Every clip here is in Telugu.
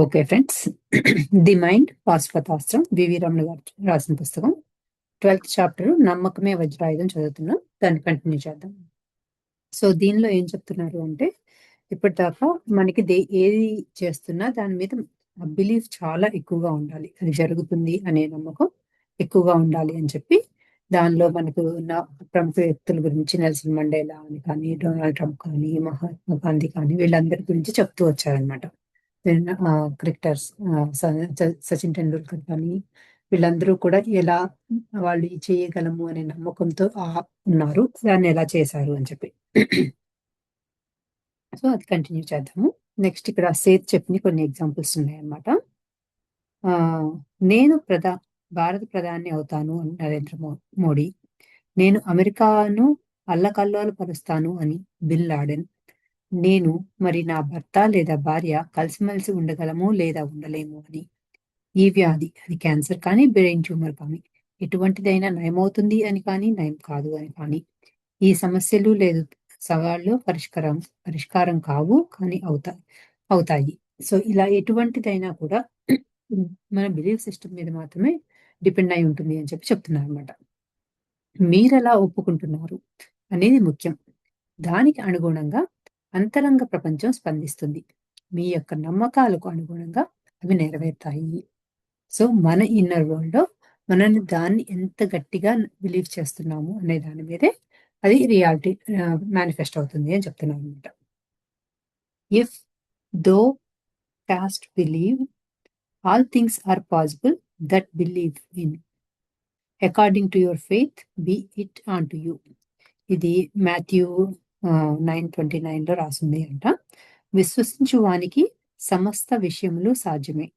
ఓకే ఫ్రెండ్స్, ది మైండ్ పాశుపతాస్త్రం వివి రమణ గారు రాసిన పుస్తకం 12th చాప్టర్ నమ్మకమే వజ్రాయుధం చదువుతున్నాం. దాన్ని కంటిన్యూ చేద్దాం. సో దీనిలో ఏం చెప్తున్నారు అంటే, ఇప్పటిదాకా మనకి ఏది చేస్తున్నా దాని మీద బిలీఫ్ చాలా ఎక్కువగా ఉండాలి, అది జరుగుతుంది అనే నమ్మకం ఎక్కువగా ఉండాలి అని చెప్పి, దానిలో మనకు ఉన్న ప్రముఖ వ్యక్తుల గురించి నెల్సన్ మండేలా అని కానీ, డొనాల్డ్ ట్రంప్ కానీ, మహాత్మా గాంధీ కానీ, వీళ్ళందరి గురించి చెప్తూ వచ్చారనమాట. క్రికెటర్స్ సచిన్ టెండూల్కర్ కానీ, వీళ్ళందరూ కూడా ఎలా వాళ్ళు చేయగలము అనే నమ్మకంతో ఉన్నారు, దాన్ని ఎలా చేశారు అని చెప్పి. సో అది కంటిన్యూ చేద్దాము. నెక్స్ట్ ఇక్కడ సేత్ చెప్పిన కొన్ని ఎగ్జాంపుల్స్ ఉన్నాయన్నమాట. నేను భారత ప్రధాని అవుతాను అని నరేంద్ర మోడీ, నేను అమెరికాను అల్లకల్లోలు పరుస్తాను అని బిల్ లాడెన్, నేను మరి నా భర్త లేదా భార్య కలిసిమెలిసి ఉండగలము లేదా ఉండలేము అని, ఈ వ్యాధి అది క్యాన్సర్ కానీ బ్రెయిన్ ట్యూమర్ కానీ ఎటువంటిదైనా నయమవుతుంది అని కానీ నయం కాదు అని కానీ, ఈ సమస్యలు లేదు సవాళ్ళు పరిష్కారం కావు కానీ అవుతాయి. సో ఇలా ఎటువంటిదైనా కూడా మన బిలీఫ్ సిస్టమ్ మీద మాత్రమే డిపెండ్ అయి ఉంటుంది అని చెప్పి చెప్తున్నారు అనమాట. మీరెలా ఒప్పుకుంటున్నారు అనేది ముఖ్యం. దానికి అనుగుణంగా అంతరంగ ప్రపంచం స్పందిస్తుంది. మీ యొక్క నమ్మకాలకు అనుగుణంగా అవి నెరవేరుతాయి. సో మన ఇన్నర్ వరల్డ్ లో మనల్ని దాన్ని ఎంత గట్టిగా బిలీవ్ చేస్తున్నాము అనే దాని మీదే అది రియాలిటీ మేనిఫెస్ట్ అవుతుంది అని చెప్తున్నాను అనమాట. If thou canst believe all things are possible that believe in, according to your faith be it unto you. ఇది మాథ్యూ 9:29 లో రాసింది అంట. విశ్వసించు వానికి సమస్త విషయములు సాధ్యమే,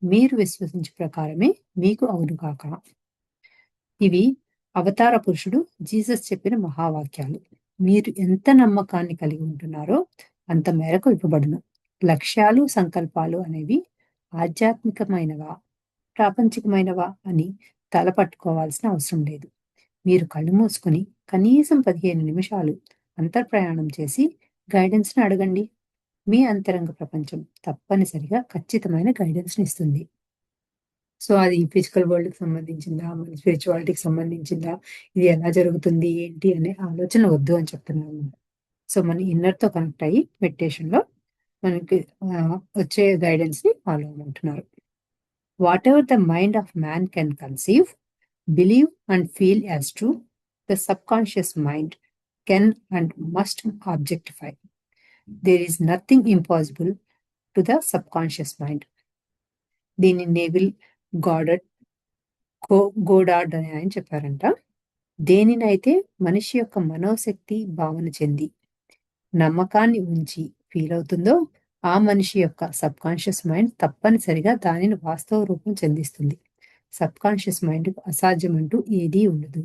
మీరు విశ్వసించే ప్రకారమే మీకు అవును కాక. ఇవి అవతార పురుషుడు జీసస్ చెప్పిన మహావాక్యాలు. మీరు ఎంత నమ్మకాన్ని కలిగి ఉంటున్నారో అంత మేరకు ఇవ్వబడును. లక్ష్యాలు సంకల్పాలు అనేవి ఆధ్యాత్మికమైనవా ప్రాపంచికమైనవా అని తలపట్టుకోవాల్సిన అవసరం లేదు. మీరు కళ్ళు మూసుకుని కనీసం 15 నిమిషాలు అంతర్ప్రయాణం చేసి గైడెన్స్ని అడగండి. మీ అంతరంగ ప్రపంచం తప్పనిసరిగా ఖచ్చితమైన గైడెన్స్ని ఇస్తుంది. సో అది ఫిజికల్ వరల్డ్ కి సంబంధించిందా, మన స్పిరిచువాలిటీకి సంబంధించిందా, ఇది ఎలా జరుగుతుంది ఏంటి అనే ఆలోచన వద్దు అని చెప్తున్నాను. సో మన ఇన్నర్ తో కనెక్ట్ అయ్యి మెడిటేషన్ లో మనకి వచ్చే గైడెన్స్ ని ఫాలో అవ్వమంటున్నారు. Whatever the mind of man can conceive, believe and feel as true, the subconscious mind can and must objectify. There is nothing impossible to the subconscious mind. దీన్ని నేవిల్ గోడార్డ్ అని ఆయన చెప్పారంట. దేనినైతే మనిషి యొక్క మనోశక్తి భావన చెంది నమ్మకాన్ని ఉంచి ఫీల్ అవుతుందో ఆ మనిషి యొక్క సబ్ కాన్షియస్ మైండ్ తప్పనిసరిగా దానిని వాస్తవ రూపం చెందిస్తుంది. సబ్ కాన్షియస్ మైండ్ అసాధ్యం అంటూ ఏదీ ఉండదు.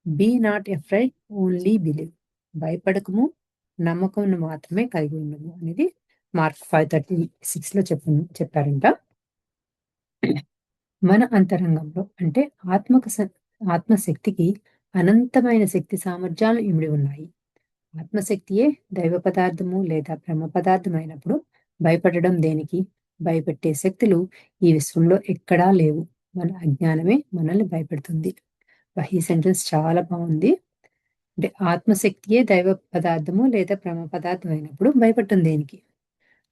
Be not afraid, only believe. భయపడకము, నమ్మకం మాత్రమే కలిగి ఉండము అనేది మార్క్ 5:36 లో చెప్పారంట. మన అంతరంగంలో అంటే ఆత్మశక్తికి అనంతమైన శక్తి సామర్థ్యాలు ఇమిడి ఉన్నాయి. ఆత్మశక్తియే దైవ పదార్థము లేదా బ్రహ్మ పదార్థం అయినప్పుడు భయపడడం దేనికి? భయపెట్టే శక్తులు ఈ విశ్వంలో ఎక్కడా లేవు. మన అజ్ఞానమే మనల్ని భయపెడుతుంది. ఈ సెంటెన్స్ చాలా బాగుంది. అంటే ఆత్మశక్తియే దైవ పదార్థము లేదా బ్రహ్మ పదార్థం అయినప్పుడు భయపడటం దేనికి?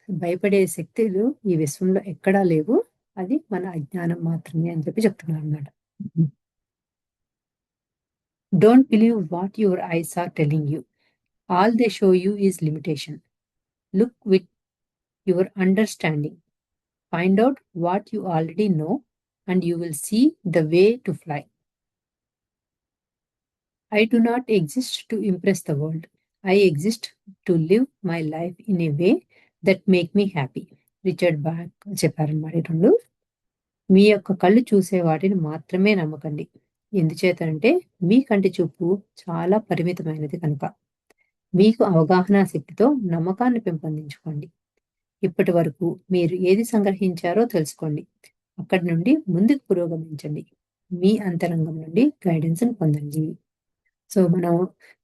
భయపడే శక్తులు ఈ విశ్వంలో ఎక్కడా లేవు, అది మన అజ్ఞానం మాత్రమే అని చెప్పి చెప్తున్నారు అన్నమాట. Don't believe what your eyes are telling you. All they show you is limitation. Look with your understanding. Find out what you already know and you will see the way to fly. I do not exist to impress the world. I exist to live my life in a way that make me happy. Richard back చెప్పారన్నమాట. రెండు, మీ యొక్క కళ్ళు చూసే వాటిని మాత్రమే నమ్మకండి. ఎందుచేతంటే మీ కంటి చూపు చాలా పరిమితమైనది కనుక. మీకు అవగాహన శక్తితో నమ్మకాన్ని పెంపొందించుకోండి. ఇప్పటి వరకు మీరు ఏది సంగ్రహించారో తెలుసుకోండి. అక్కడి నుండి ముందుకు పురోగమించండి. మీ అంతరంగం నుండి గైడెన్స్ పొందండి. సో మనం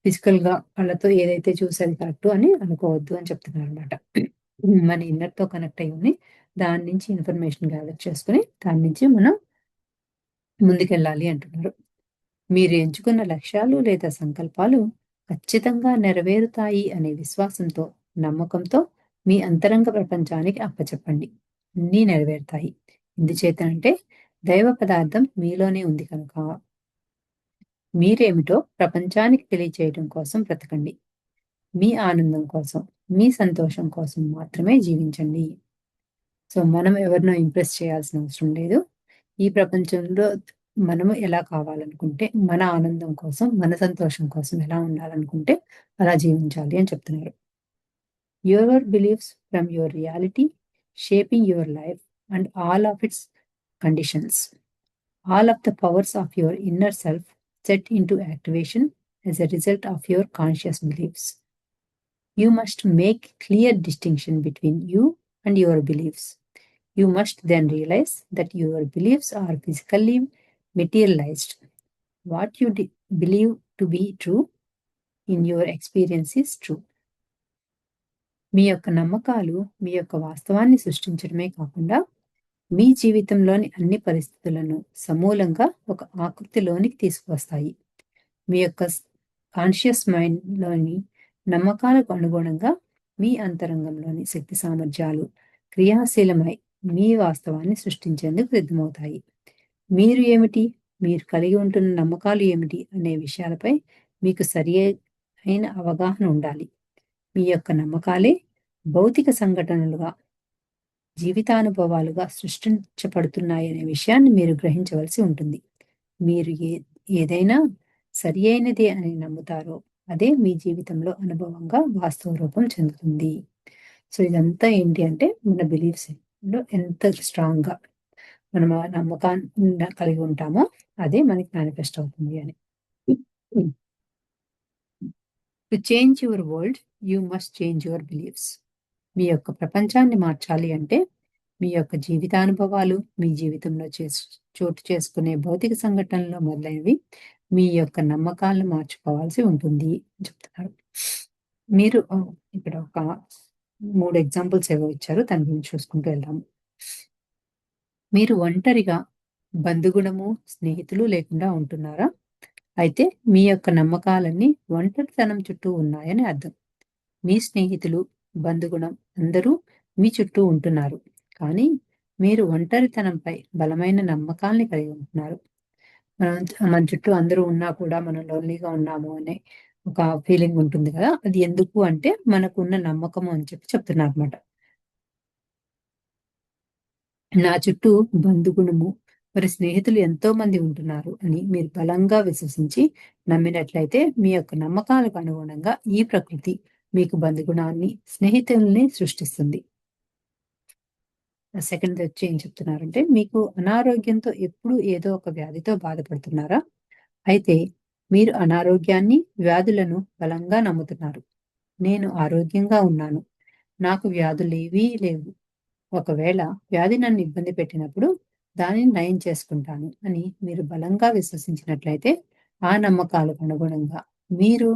ఫిజికల్ గా వాళ్ళతో ఏదైతే చూసేది కరెక్ట్ అని అనుకోవద్దు అని చెప్తున్నారు అనమాట. మన ఇన్నర్ తో కనెక్ట్ అయ్యి దాని నుంచి ఇన్ఫర్మేషన్ గ్యాదర్ చేసుకొని దాని నుంచి మనం ముందుకెళ్ళాలి అంటున్నారు. మీరు ఎంచుకున్న లక్ష్యాలు లేదా సంకల్పాలు ఖచ్చితంగా నెరవేరుతాయి అనే విశ్వాసంతో, నమ్మకంతో మీ అంతరంగ ప్రపంచానికి అప్పచెప్పండి. అన్నీ నెరవేరుతాయి. ఎందుచేతనంటే దైవ పదార్థం మీలోనే ఉంది కనుక. మీరేమిటో ప్రపంచానికి తెలియచేయడం కోసం బ్రతకండి. మీ ఆనందం కోసం, మీ సంతోషం కోసం మాత్రమే జీవించండి. సో, మనం ఎవరినో ఇంప్రెస్ చేయాల్సిన అవసరం లేదు. ఈ ప్రపంచంలో మనము ఎలా కావాలనుకుంటే, మన ఆనందం కోసం, మన సంతోషం కోసం ఎలా ఉండాలనుకుంటే అలా జీవించాలి అని చెప్తున్నారు. Your beliefs from your reality shaping your life and all of it's conditions. All of the powers of your inner self set into activation as a result of your conscious beliefs. You must make clear distinction between you and your beliefs. You must then realize that your beliefs are physically materialized. What you believe to be true in your experience is true. మీ యొక్క నమ్మకాలు మీ యొక్క వాస్తవాన్ని సృష్టించడమే కాకుండా మీ జీవితంలోని అన్ని పరిస్థితులను సమూలంగా ఒక ఆకృతిలోనికి తీసుకువస్తాయి. మీ యొక్క కాన్షియస్ మైండ్లోని నమ్మకాలకు అనుగుణంగా మీ అంతరంగంలోని శక్తి సామర్థ్యాలు క్రియాశీలమై మీ వాస్తవాన్ని సృష్టించేందుకు సిద్ధమవుతాయి. మీరు ఏమిటి, మీరు కలిగి ఉంటున్న నమ్మకాలు ఏమిటి అనే విషయాలపై మీకు సరి అయిన అవగాహన ఉండాలి. మీ యొక్క నమ్మకాలే భౌతిక సంఘటనలుగా, జీవితానుభవాలుగా సృష్టించబడుతున్నాయనే విషయాన్ని మీరు గ్రహించవలసి ఉంటుంది. మీరు ఏదైనా సరి అయినదే అని నమ్ముతారో అదే మీ జీవితంలో అనుభవంగా వాస్తవ రూపం చెందుతుంది. సో ఇదంతా ఏంటి అంటే మన బిలీఫ్స్ లో ఎంత స్ట్రాంగ్గా మనం ఆ నమ్మకాన్ని కలిగి ఉంటామో అదే మనకి మేనిఫెస్ట్ అవుతుంది అని. To change your world you must change your beliefs. మీ యొక్క ప్రపంచాన్ని మార్చాలి అంటే మీ యొక్క జీవితానుభవాలు, మీ జీవితంలో చోటు చేసుకునే భౌతిక సంఘటనలు మొదలైనవి మీ యొక్క నమ్మకాలను మార్చుకోవాల్సి ఉంటుంది అని చెప్తున్నారు. మీరు ఇక్కడ ఒక 3 ఎగ్జాంపుల్స్ ఏవో ఇచ్చారు. దాని గురించి చూసుకుంటూ వెళ్దాము. మీరు ఒంటరిగా, బంధుగుణము, స్నేహితులు లేకుండా ఉంటున్నారా? అయితే మీ యొక్క నమ్మకాలన్నీ ఒంటరితనం చుట్టూ ఉన్నాయని అర్థం. మీ స్నేహితులు, బంధుగుణం అందరూ మీ చుట్టూ ఉంటున్నారు. కానీ మీరు ఒంటరితనంపై బలమైన నమ్మకాల్ని కలిగి ఉంటున్నారు. మన చుట్టూ అందరూ ఉన్నా కూడా మనం లోన్లీగా ఉన్నాము అనే ఒక ఫీలింగ్ ఉంటుంది కదా! అది ఎందుకు అంటే మనకున్న నమ్మకము అని చెప్తున్నారన్నమాట. నా చుట్టూ బంధుగుణము, మరి స్నేహితులు ఎంతో మంది ఉంటున్నారు అని మీరు బలంగా విశ్వసించి నమ్మినట్లయితే మీ యొక్క నమ్మకాలకు అనుగుణంగా ఈ ప్రకృతి మీకు బంధుగుణాన్ని, స్నేహితుల్ని సృష్టిస్తుంది. సెకండ్ వచ్చి ఏం చెప్తున్నారంటే, మీకు అనారోగ్యంతో ఎప్పుడు ఏదో ఒక వ్యాధితో బాధపడుతున్నారా? అయితే మీరు అనారోగ్యాన్ని, వ్యాధులను బలంగా నమ్ముతున్నారు. నేను ఆరోగ్యంగా ఉన్నాను. నాకు వ్యాధులేవీ లేవు. ఒకవేళ వ్యాధి నన్ను ఇబ్బంది పెట్టినప్పుడు దానిని నయం చేసుకుంటాను అని మీరు బలంగా విశ్వసించినట్లయితే ఆ నమ్మకాలకు అనుగుణంగా మీరు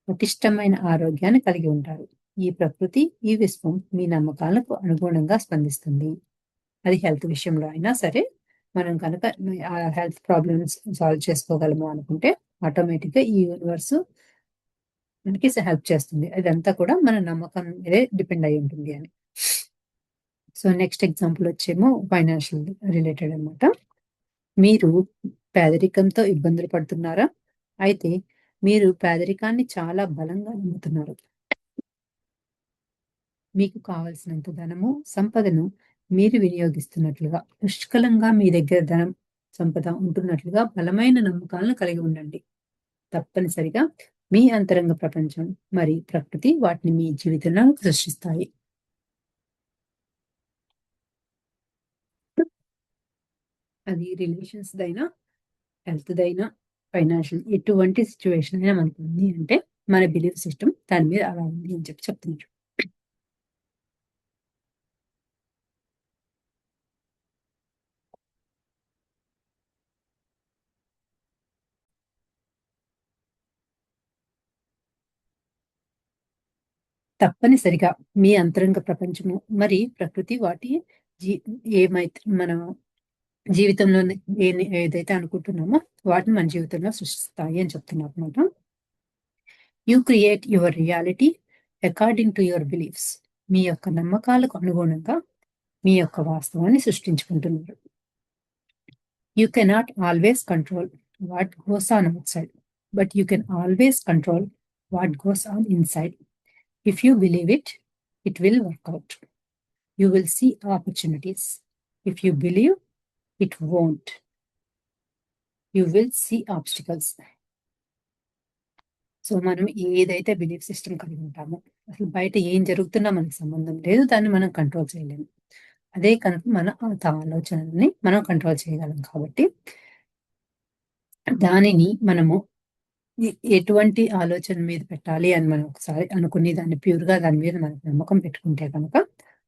పటిష్టమైన ఆరోగ్యాన్ని కలిగి ఉంటారు. ఈ ప్రకృతి, ఈ విశ్వం మీ నమ్మకాలకు అనుగుణంగా స్పందిస్తుంది. అది హెల్త్ విషయంలో అయినా సరే, మనం కనుక ఆ హెల్త్ ప్రాబ్లమ్స్ సాల్వ్ చేసుకోగలము అనుకుంటే ఆటోమేటిక్‌గా ఈ యూనివర్స్ మనకి హెల్ప్ చేస్తుంది. ఇదంతా కూడా మన నమ్మకం మీదే డిపెండ్ అయ్యి ఉంటుంది అని. సో, నెక్స్ట్ ఎగ్జాంపుల్ వచ్చేమో ఫైనాన్షియల్ రిలేటెడ్ అన్నమాట. మీరు పేదరికంతో ఇబ్బందులు పడుతున్నారా? అయితే మీరు పేదరికాన్ని చాలా బలంగా నమ్ముతున్నారు. మీకు కావలసినంత ధనము, సంపదను మీరు వినియోగిస్తున్నట్లుగా, పుష్కలంగా మీ దగ్గర ధనం, సంపద ఉంటున్నట్లుగా బలమైన నమ్మకాలను కలిగి ఉండండి. తప్పనిసరిగా మీ అంతరంగ ప్రపంచం మరి ప్రకృతి వాటిని మీ జీవితంలో సృష్టిస్తాయి. అది రిలేషన్స్‌దైనా, హెల్త్‌దైనా, ఫైనాన్షియల్ ఎటువంటి సిట్యుయేషన్ అయినా మనకుంది అంటే మన బిలీఫ్ సిస్టమ్ దాని మీద అలా ఉంది అని చెప్తున్నారు. తప్పనిసరిగా మీ అంతరంగ ప్రపంచము మరి ప్రకృతి వాటి ఏమైతే మనం జీవితంలో ఏదైతే అనుకుంటున్నామో వాటిని మన జీవితంలో సృష్టిస్తాయి అని చెప్తున్నారు అనమాట. You create your reality according to your beliefs. మీ యొక్క నమ్మకాలకు అనుగుణంగా మీ యొక్క వాస్తవాన్ని సృష్టించుకుంటున్నారు. You cannot always control what goes on outside, but you can always control what goes on inside. If you believe it, it will work out. You will see opportunities. If you believe, it won't. You will see obstacles. So మనం ఏదైతే బిలీఫ్ సిస్టమ్ కలిగి ఉంటామో, అసలు బయట ఏం జరుగుతున్నా మనకు సంబంధం లేదు, దాన్ని మనం కంట్రోల్ చేయలేము. అదే కనుక మన ఆలోచనల్ని మనం కంట్రోల్ చేయగలం. కాబట్టి దానిని మనము ఎటువంటి ఆలోచన మీద పెట్టాలి అని మనం ఒకసారి అనుకుని దాన్ని ప్యూర్గా దాని మీద మనకు నమ్మకం పెట్టుకుంటే కనుక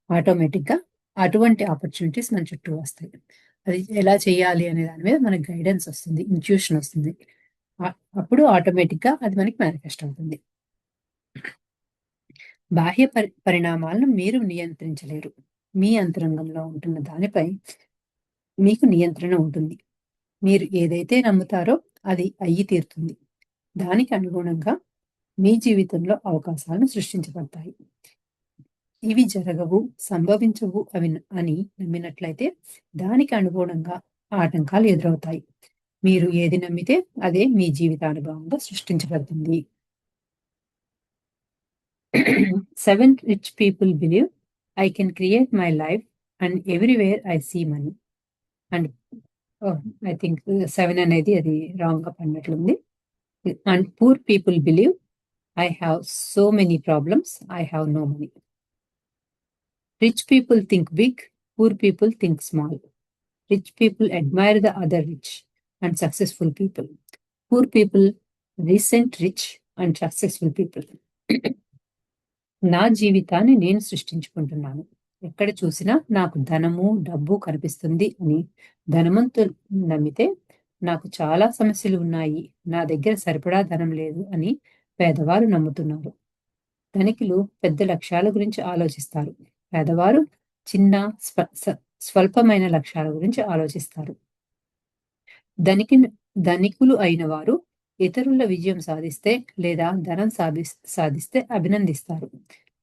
ఆటోమేటిక్గా అటువంటి ఆపర్చునిటీస్ మన చుట్టూ వస్తాయి. అది ఎలా చేయాలి అనే దాని మీద మనకి గైడెన్స్ వస్తుంది, ఇంట్యూషన్ వస్తుంది. అప్పుడు ఆటోమేటిక్గా అది మనకి మేనిఫెస్ట్ అవుతుంది. బాహ్య పరిణామాలను మీరు నియంత్రించలేరు. మీ అంతరంగంలో ఉంటున్న దానిపై మీకు నియంత్రణ ఉంటుంది. మీరు ఏదైతే నమ్ముతారో అది అయ్యి తీరుతుంది. దానికి అనుగుణంగా మీ జీవితంలో అవకాశాలను సృష్టించబడతాయి. ఇవి జరగవు, సంభవించవు అని నమ్మినట్లయితే దానికి అనుగుణంగా ఆటంకాలు ఎదురవుతాయి. మీరు ఏది నమ్మితే అదే మీ జీవితానుభవంగా సృష్టించబడుతుంది. 7 rich people believe I can create my life and everywhere I see money. And I think 7 అనేది అది రాంగ్ గా పడినట్లుంది. And poor people believe I have so many problems, I have no money. Rich people think big, poor people think small. Rich people admire the other rich and successful people. Poor people resent rich and successful people. నా జీవితాన్ని నేను సృష్టించుకుంటున్నాను. ఎక్కడ చూసినా నాకు ధనము, డబ్బు కనిపిస్తుంది అని ధనవంతులు నమ్మితే నాకు చాలా సమస్యలు ఉన్నాయి, నా దగ్గర సరిపడా ధనం లేదు అని పేదవారు నమ్ముతున్నారు. ధనికులు పెద్ద లక్ష్యాల గురించి ఆలోచిస్తారు. పేదవారు చిన్న స్వల్పమైన లక్ష్యాల గురించి ఆలోచిస్తారు. ధనికులు అయిన వారు ఇతరుల విజయం సాధిస్తే లేదా ధనం సాధిస్తే అభినందిస్తారు.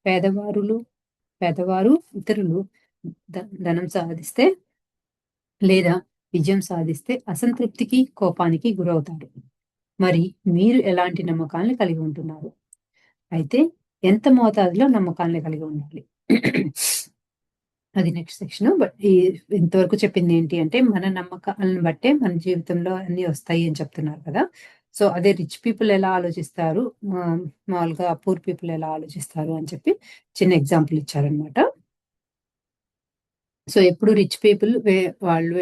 పేదవారు ఇతరులు ధనం సాధిస్తే లేదా విజయం సాధిస్తే అసంతృప్తికి, కోపానికి గురవుతారు. మరి మీరు ఎలాంటి నమ్మకాలను కలిగి ఉంటున్నారు? అయితే ఎంత మోతాదులో నమ్మకాలను కలిగి ఉండాలి? అది నెక్స్ట్ సెక్షన్. బట్ ఇంతవరకు చెప్పింది ఏంటి అంటే మన నమ్మకాలను బట్టే మన జీవితంలో అన్ని వస్తాయి అని చెప్తున్నారు కదా. సో అదే రిచ్ పీపుల్ ఎలా ఆలోచిస్తారు, మామూలుగా పూర్ పీపుల్ ఎలా ఆలోచిస్తారు అని చెప్పి చిన్న ఎగ్జాంపుల్ ఇచ్చారనమాట. సో ఎప్పుడు రిచ్ పీపుల్ వాళ్ళు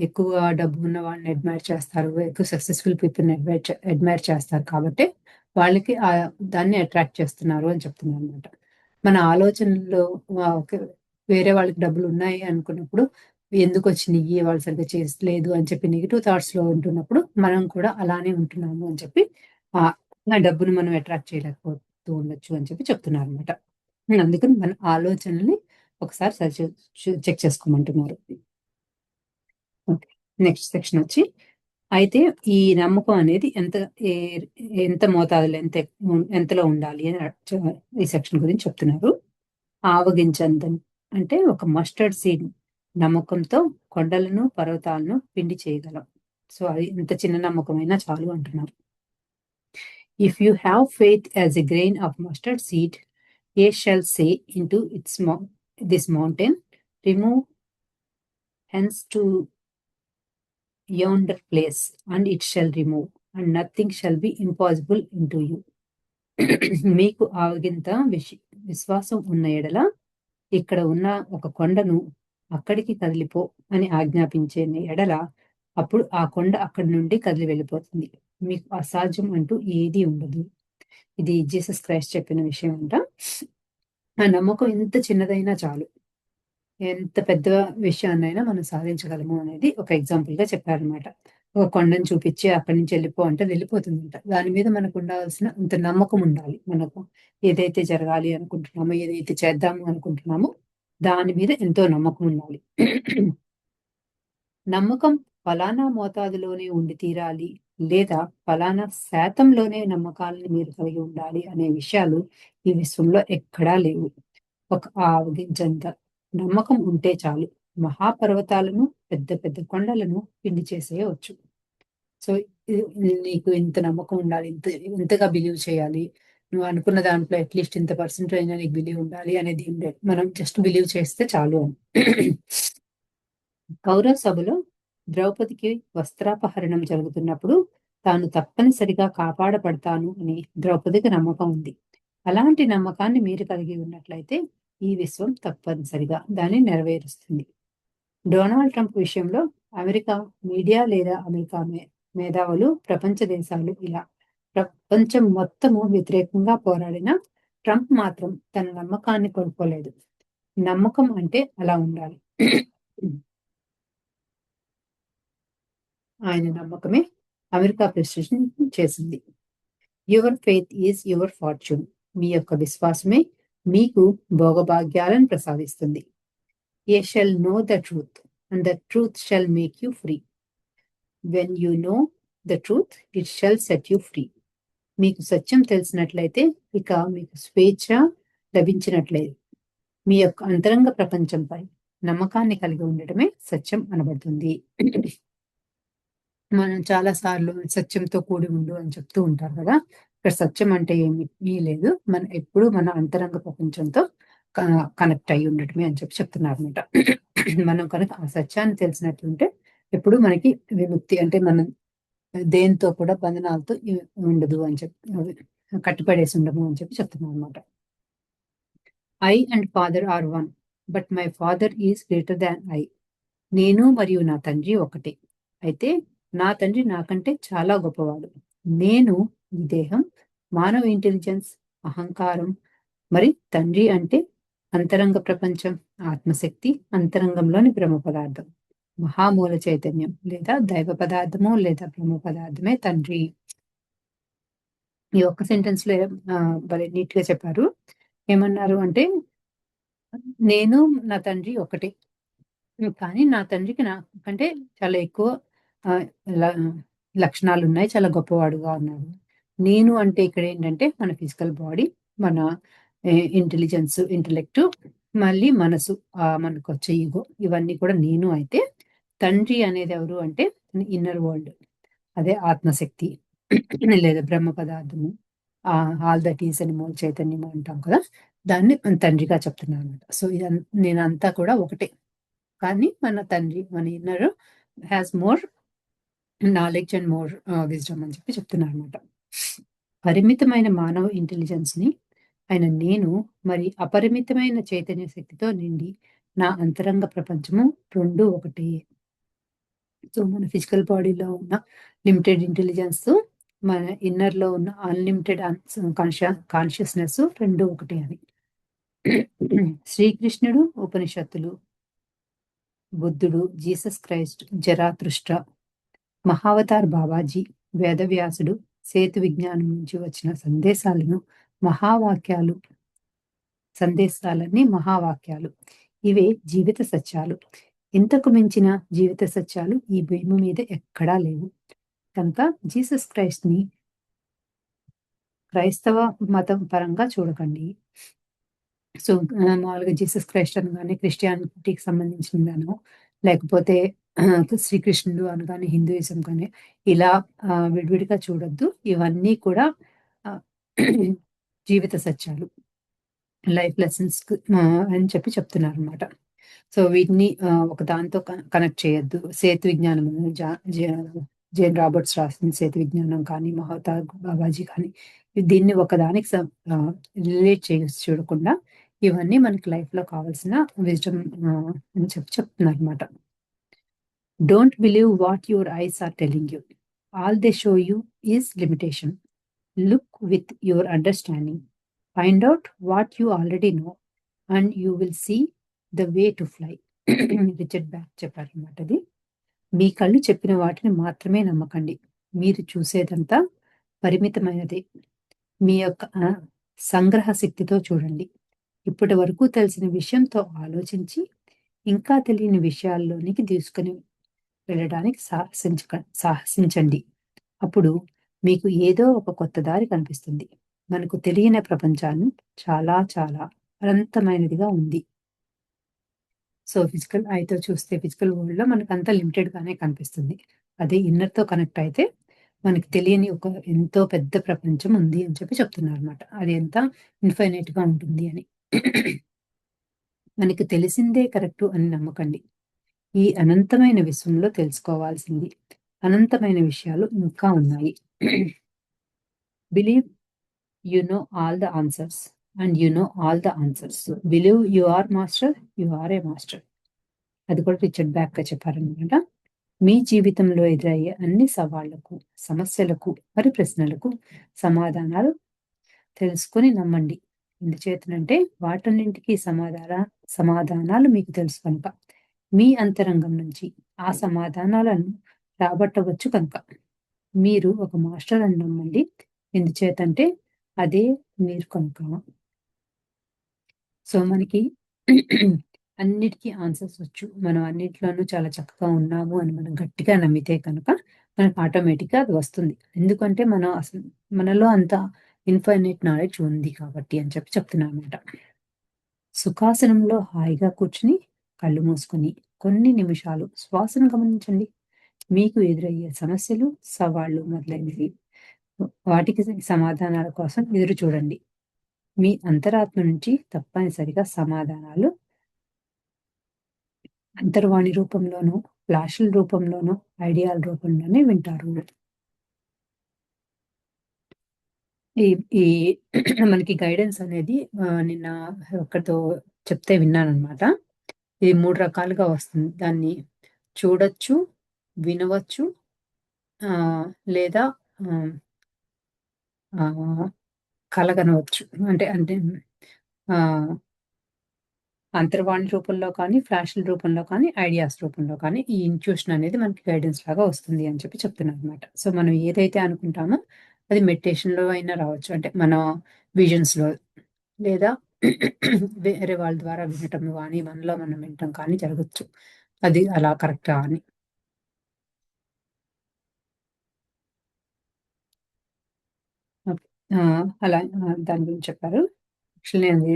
ఎక్కువ డబ్బు ఉన్న వాళ్ళని అడ్మైర్ చేస్తారు, ఎక్కువ సక్సెస్ఫుల్ పీపుల్ని అడ్మైర్ చేస్తారు. కాబట్టి వాళ్ళకి దాన్ని అట్రాక్ట్ చేస్తున్నారు అని చెప్తున్నారు అనమాట. మన ఆలోచనలో వేరే వాళ్ళకి డబ్బులు ఉన్నాయి అనుకున్నప్పుడు ఎందుకు వచ్చినాయి, వాళ్ళు సరిగ్గా చేయలేదు అని చెప్పి నెగిటివ్ థాట్స్ లో ఉంటున్నప్పుడు మనం కూడా అలానే ఉంటున్నాము అని చెప్పి ఆ డబ్బును మనం అట్రాక్ట్ చేయలేకపోతూ ఉండొచ్చు అని చెప్పి చెప్తున్నారు అనమాట. అందుకని మన ఆలోచనల్ని ఒకసారి చెక్ చేసుకోమంటున్నారు. ఓకే, నెక్స్ట్ సెక్షన్ వచ్చి అయితే ఈ నమ్మకం అనేది ఎంత మోతాదులో ఎంతలో ఉండాలి అని ఈ సెక్షన్ గురించి చెప్తున్నారు. ఆవగించంత అంటే ఒక మస్టర్డ్ సీడ్ నమ్మకంతో కొండలను, పర్వతాలను పిండి చేయగలం. సో అది ఎంత చిన్న నమ్మకమైనా చాలు అంటున్నారు. If you have faith as a grain of mustard seed, A shall say into this mountain, remove hence to yonder place, and it shall remove, and nothing shall be impossible into you. మీకు ఆవగింత విశ్వాసం ఉన్న ఎడల ఇక్కడ ఉన్న ఒక కొండను అక్కడికి కదిలిపో అని ఆజ్ఞాపించే ఎడల అప్పుడు ఆ కొండ అక్కడి నుండి కదిలి వెళ్ళిపోతుంది. మీకు అసాధ్యం అంటూ ఏది ఉండదు. ఇది జీసస్ క్రైస్ట్ చెప్పిన విషయం అంట. ఆ నమ్మకం ఎంత చిన్నదైనా చాలు, ఎంత పెద్ద విషయాన్నైనా మనం సాధించగలము అనేది ఒక ఎగ్జాంపుల్ గా చెప్పారనమాట. ఒక కొండను చూపించి అక్కడి నుంచి వెళ్ళిపో అంటే వెళ్ళిపోతుందంట. దాని మీద మనకు ఉండాల్సిన అంత నమ్మకం ఉండాలి. మనకు ఏదైతే జరగాలి అనుకుంటున్నామో, ఏదైతే చేద్దాము అనుకుంటున్నామో దాని మీద ఎంతో నమ్మకం ఉండాలి. నమ్మకం ఫలానా మోతాదులోనే ఉండి తీరాలి, లేదా ఫలానా శాతంలోనే నమ్మకాలను మీరు కలిగి ఉండాలి అనే విషయాలు ఈ విశ్వంలో ఎక్కడా లేవు. ఒక ఆవగింజంత నమ్మకం ఉంటే చాలు, మహాపర్వతాలను, పెద్ద పెద్ద కొండలను పిండి చేసేయవచ్చు. సో, నీకు ఇంత నమ్మకం ఉండాలి, ఇంతగా బిలీవ్ చేయాలి. నువ్వు అనుకున్న దాంట్లో అట్‌లీస్ట్ ఇంత పర్సెంటేజ్ అయినా నీకు బిలీవ్ ఉండాలి అనేది ఏం లేదు. మనం జస్ట్ బిలీవ్ చేస్తే చాలు అని. కౌరవ సభలో ద్రౌపదికి వస్త్రాపహరణం జరుగుతున్నప్పుడు తాను తప్పనిసరిగా కాపాడబడతాను అని ద్రౌపదికి నమ్మకం ఉంది. అలాంటి నమ్మకాన్ని మీరు కలిగి ఉన్నట్లయితే ఈ విశ్వం తప్పనిసరిగా దాన్ని నెరవేరుస్తుంది. డొనాల్డ్ ట్రంప్ విషయంలో అమెరికా మీడియా లేదా అమెరికా మేధావులు, ప్రపంచ దేశాలు ఇలా ప్రపంచం మొత్తము వ్యతిరేకంగా పోరాడిన ట్రంప్ మాత్రం తన నమ్మకాన్ని కోల్పోలేదు. నమ్మకం అంటే అలా ఉండాలి. ఆయన నమ్మకమే అమెరికా ప్రెసిడెంట్ చేసింది. Your faith is your fortune. మీ యొక్క విశ్వాసమే మీకు భోగభాగ్యాలను ప్రసాదిస్తుంది. Ye shall know the truth and the truth shall make you free. When you know the truth it shall set you free. మీకు సత్యం తెలిసినట్లయితే ఇక మీకు స్వేచ్ఛ లభించినట్లేదు. మీ యొక్క అంతరంగ ప్రపంచంపై నమ్మకాన్ని కలిగి ఉండటమే సత్యం అనబడుతుంది. మనం చాలా సార్లు సత్యంతో కూడి ఉండు అని చెప్తూ ఉంటారు కదా. ఇక్కడ సత్యం అంటే ఏమీ లేదు, మన ఎప్పుడు మన అంతరంగ ప్రపంచంతో కనెక్ట్ అయి ఉండటమే అని చెప్తున్నారు అనమాట. మనం కనుక ఆ సత్యాన్ని తెలిసినట్లుంటే ఎప్పుడు మనకి విముక్తి, అంటే మనం దేంతో కూడా బంధనాలతో ఉండదు అని చెప్పి, కట్టుపడేసి ఉండము అని చెప్తున్నాం అనమాట. I and father are one, but my father is greater than I. నేను మరియు నా తండ్రి ఒకటే, అయితే నా తండ్రి నాకంటే చాలా గొప్పవాడు. నేను ఈ దేహం, మానవ ఇంటెలిజెన్స్, అహంకారం, మరి తండ్రి అంటే అంతరంగ ప్రపంచం, ఆత్మశక్తి, అంతరంగంలోని బ్రహ్మ పదార్థం, మహామూల చైతన్యం లేదా దైవ పదార్థము లేదా బ్రహ్మ పదార్థమే తండ్రి. ఈ ఒక్క సెంటెన్స్ లో భలే నీట్ గా చెప్పారు. ఏమన్నారు అంటే, నేను నా తండ్రి ఒకటే, కానీ నా తండ్రికి నాకంటే చాలా ఎక్కువ లక్షణాలు ఉన్నాయి, చాలా గొప్పవాడుగా ఉన్నాడు. నేను అంటే ఇక్కడ ఏంటంటే మన ఫిజికల్ బాడీ, మన ఇంటెలిజెన్స్, ఇంటెలెక్ట్, మళ్ళీ మనసు, మనకు వచ్చే ఈగో, ఇవన్నీ కూడా నేను. అయితే తండ్రి అనేది ఎవరు అంటే ఇన్నర్ వరల్డ్, అదే ఆత్మశక్తి లేదా బ్రహ్మ పదార్థము, ఆల్ దట్ ఈస్ అని మూల చైతన్యము అంటాం కదా, దాన్ని తండ్రిగా చెప్తున్నాను అనమాట. సో నేనంతా కూడా ఒకటే, కానీ మన తండ్రి, మన inner has more knowledge and more wisdom అని చెప్తున్నారు అనమాట. పరిమితమైన మానవ ఇంటెలిజెన్స్ ని ఆయన నేను మరి అపరిమితమైన చైతన్య శక్తితో నిండి నా అంతరంగ ప్రపంచము రెండు ఒకటి. సో మన ఫిజికల్ బాడీలో ఉన్న లిమిటెడ్ ఇంటెలిజెన్స్, మన ఇన్నర్ లో ఉన్న అన్లిమిటెడ్ కాన్షియస్నెస్ రెండు ఒకటి అని. శ్రీకృష్ణుడు, ఉపనిషత్తులు, బుద్ధుడు, జీసస్ క్రైస్ట్, జరాతృష్ట, మహావతార్ బాబాజీ, వేదవ్యాసుడు, సేతు విజ్ఞానం నుంచి వచ్చిన సందేశాలన్నీ మహావాక్యాలు. ఇవే జీవిత సత్యాలు. ఇంతకు మించిన జీవిత సత్యాలు ఈ భూమి మీద ఎక్కడా లేవు. కనుక జీసస్ క్రైస్ట్ ని క్రైస్తవ మతం పరంగా చూడకండి. సో మామూలుగా జీసస్ క్రైస్ట్ అనగానే క్రిస్టియానిటీకి సంబంధించిందనో, లేకపోతే శ్రీకృష్ణుడు అనగానే హిందూయిజం కానీ ఇలా విడివిడిగా చూడొద్దు. ఇవన్నీ కూడా జీవిత సత్యాలు, లైఫ్ లెసన్స్ అని చెప్తున్నారు అనమాట. సో వీటిని ఒక దాంతో కనెక్ట్ చేయొద్దు. సేతు విజ్ఞానం, జేన్ రాబర్ట్స్ రాసిన సేతు విజ్ఞానం కానీ, మహావతార్ బాబాజీ కానీ, దీన్ని ఒకదానికి రిలేట్ చేసి చూడకుండా ఇవన్నీ మనకి లైఫ్ లో కావాల్సిన విజ్డమ్ అని చెప్తున్నారు అనమాట. Don't believe what your eyes are telling you. All they show you is limitation. Look with your understanding. Find out what you already know and you will see the way to fly. Richard Bach చెప్పారనమాట. అది మీ కళ్ళు చెప్పిన వాటిని మాత్రమే నమ్మకండి. మీరు చూసేదంతా పరిమితమైనదే. మీ యొక్క సంగ్రహ శక్తితో చూడండి. ఇప్పటి వరకు తెలిసిన విషయంతో ఆలోచించి ఇంకా తెలియని విషయాల్లోనికి తీసుకుని వెళ్ళడానికి సాహసించండి. అప్పుడు మీకు ఏదో ఒక కొత్త దారి కనిపిస్తుంది. మనకు తెలియని ప్రపంచాన్ని చాలా చాలా అనంతమైనదిగా ఉంది. సో, ఫిజికల్ ఐతో చూస్తే ఫిజికల్ వరల్డ్‌లో మనకంతా లిమిటెడ్‌గానే కనిపిస్తుంది. అదే ఇన్నర్‌తో కనెక్ట్ అయితే మనకు తెలియని ఒక ఎంతో పెద్ద ప్రపంచం ఉంది అని చెప్పి చెప్తున్నారన్నమాట. అది ఎంత ఇన్ఫైనైట్‌గా ఉంటుంది అని. మనకి తెలిసిందే కరెక్టు అని నమ్మకండి. ఈ అనంతమైన విశ్వంలో తెలుసుకోవాల్సింది అనంతమైన విషయాలు ఇంకా ఉన్నాయి. Believe you know all the answers and you know all the answers. Believe you are master, you are a master. అది కూడా రిచర్డ్ బ్యాక్‌గా చెప్పారనమాట. మీ జీవితంలో ఎదురయ్యే అన్ని సవాళ్లకు, సమస్యలకు, మరి ప్రశ్నలకు సమాధానాలు తెలుసుకొని నమ్మండి. ఎందుచేతనంటే వాటన్నింటికి సమాధానాలు మీకు తెలుసు కనుక. మీ అంతరంగం నుంచి ఆ సమాధానాలను రాబట్టవచ్చు కనుక. మీరు ఒక మాస్టర్ అని నమ్మండి. ఎందుచేతంటే అదే మీరు కనుక. సో, మనకి అన్నిటికి ఆన్సర్స్ వచ్చు. మనం అన్నిట్లోనూ చాలా చక్కగా ఉన్నాము అని మనం గట్టిగా నమ్మితే కనుక మనకు ఆటోమేటిక్‌గా అది వస్తుంది. ఎందుకంటే మనం అసలు మనలో అంత ఇన్ఫైనైట్ నాలెడ్జ్ ఉంది కాబట్టి అని చెప్పి చెప్తున్నానన్నమాట. సుఖాసనంలో హాయిగా కూర్చొని కళ్ళు మూసుకొని కొన్ని నిమిషాలు శ్వాసను గమనించండి. మీకు ఎదురయ్యే సమస్యలు, సవాళ్లు మొదలైనవి వాటికి సమాధానాల కోసం ఎదురు చూడండి. మీ అంతరాత్మ నుంచి తప్పనిసరిగా సమాధానాలు అంతర్వాణి రూపంలోనో, ఫ్లాషుల రూపంలోనో, ఐడియాల రూపంలోనే వింటారు. ఈ ఈ మనకి గైడెన్స్ అనేది నిన్న ఒకరితో చెప్తే విన్నాననమాట. ఇది 3 రకాలుగా వస్తుంది. దాన్ని చూడొచ్చు, వినవచ్చు, లేదా ఆహ్, ఆహ్, కలగనవచ్చు. అంటే అంటే ఆహ్ అంతర్వాణి రూపంలో కానీ, ఫ్లాషుల రూపంలో కానీ, ఐడియాస్ రూపంలో కానీ, ఈ ఇంట్యూషన్ అనేది మనకి గైడెన్స్ లాగా వస్తుంది అని చెప్పి చెప్తున్నారనమాట. సో, మనం ఏదైతే అనుకుంటామో అది మెడిటేషన్‌లో అయినా రావచ్చు. అంటే మన విజన్స్‌లో లేదా వేరే వాళ్ళ ద్వారా వినటం గాని, మనలో మనం వినటం కానీ జరగొచ్చు. అది అలా కరెక్టా అని. ఓకే. అలా దాని గురించి చెప్పారు. యాక్చువల్లీ అది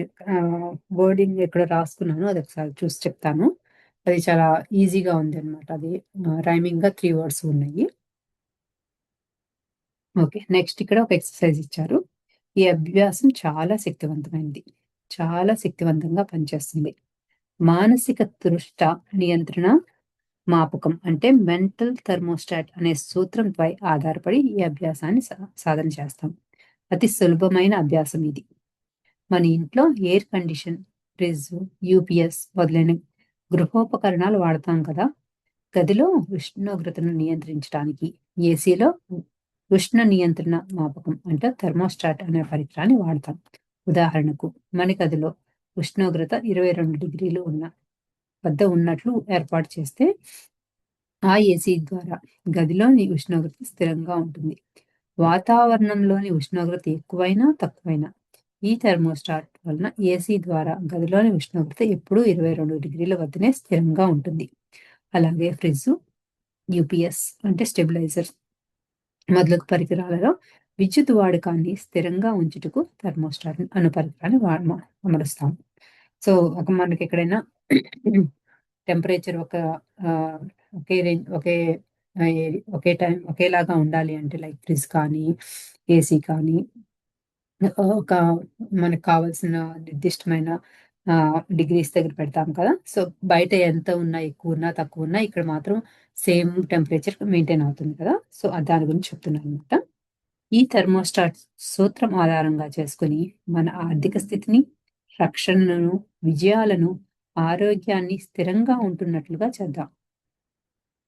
వర్డింగ్ ఎక్కడో రాసుకున్నాను. అదొకసారి చూసి చెప్తాను. అది చాలా ఈజీగా ఉందనమాట. అది రైమింగ్‌గా 3 వర్డ్స్ ఉన్నాయి. ఓకే. నెక్స్ట్ ఇక్కడ ఒక ఎక్సర్‌సైజ్ ఇచ్చారు. ఈ అభ్యాసం చాలా శక్తివంతమైనది. చాలా శక్తివంతంగా పనిచేస్తుంది. మానసిక దృష్ట నియంత్రణ మాపకం అంటే మెంటల్ థెర్మోస్టాట్ అనే సూత్రంపై ఆధారపడి ఈ అభ్యాసాన్ని సాధన చేస్తాం. అతి సులభమైన అభ్యాసం ఇది. మన ఇంట్లో ఎయిర్ కండిషన్, ఫ్రిడ్జ్, యూపీఎస్ మొదలైన గృహోపకరణాలు వాడతాం కదా! గదిలో ఉష్ణోగ్రతను నియంత్రించడానికి ఏసీలో ఉష్ణ నియంత్రణ మాపకం అంటే థెర్మోస్టాట్ అనే పరికరాన్ని వాడతాం. ఉదాహరణకు మన గదిలో ఉష్ణోగ్రత 22 డిగ్రీలు వద్ద ఉన్నట్లు ఏర్పాటు చేస్తే ఆ ఏసీ ద్వారా గదిలోని ఉష్ణోగ్రత స్థిరంగా ఉంటుంది. వాతావరణంలోని ఉష్ణోగ్రత ఎక్కువైనా, తక్కువైనా ఈ థెర్మోస్టాట్ వలన ఏసీ ద్వారా గదిలోని ఉష్ణోగ్రత ఎప్పుడూ 22 డిగ్రీల వద్దనే స్థిరంగా ఉంటుంది. అలాగే ఫ్రిడ్జ్, యూపీఎస్ అంటే స్టెబిలైజర్ మొదలగు పరికరాలలో విద్యుత్ వాడకాన్ని స్థిరంగా ఉంచుటకు థెర్మోస్టాట్ అను పరికరాన్ని అమరుస్తాం. సో, మనకి ఎక్కడైనా టెంపరేచర్ ఆహ్, ఒకే రేంజ్ ఒకే టైం ఒకేలాగా ఉండాలి అంటే లైక్ ఫ్రిడ్జ్ కానీ, ఏసీ కానీ ఒక మనకు కావాల్సిన నిర్దిష్టమైన డిగ్రీస్ దగ్గర పెడతాం కదా! సో, బయట ఎంత ఉన్నా, ఎక్కువున్నా, తక్కువున్నా ఇక్కడ మాత్రం సేమ్ టెంపరేచర్ మెయింటైన్ అవుతుంది కదా! సో, దాని గురించి చెప్తున్నాననమాట. ఈ థెర్మోస్టాట్ సూత్రం ఆధారంగా చేసుకొని మన ఆర్థిక స్థితిని, రక్షణను, విజయాలను, ఆరోగ్యాన్ని స్థిరంగా ఉంటున్నట్లుగా చేద్దాం.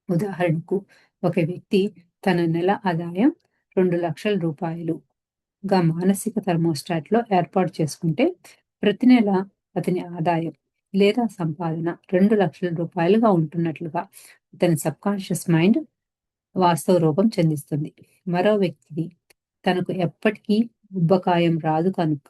ఉదాహరణకు ఒక వ్యక్తి తన నెల ఆదాయం రూ. 2,00,000 మానసిక థెర్మోస్టాట్‌లో ఏర్పాటు చేసుకుంటే ప్రతి నెల అతని ఆదాయం లేదా సంపాదన రూ. 2,00,000 ఉంటున్నట్లుగా అతని సబ్‌కాన్షియస్ మైండ్ వాస్తవ రూపం చెందిస్తుంది. మరో వ్యక్తిది తనకు ఎప్పటికీ ఉబ్బకాయం రాదు కనుక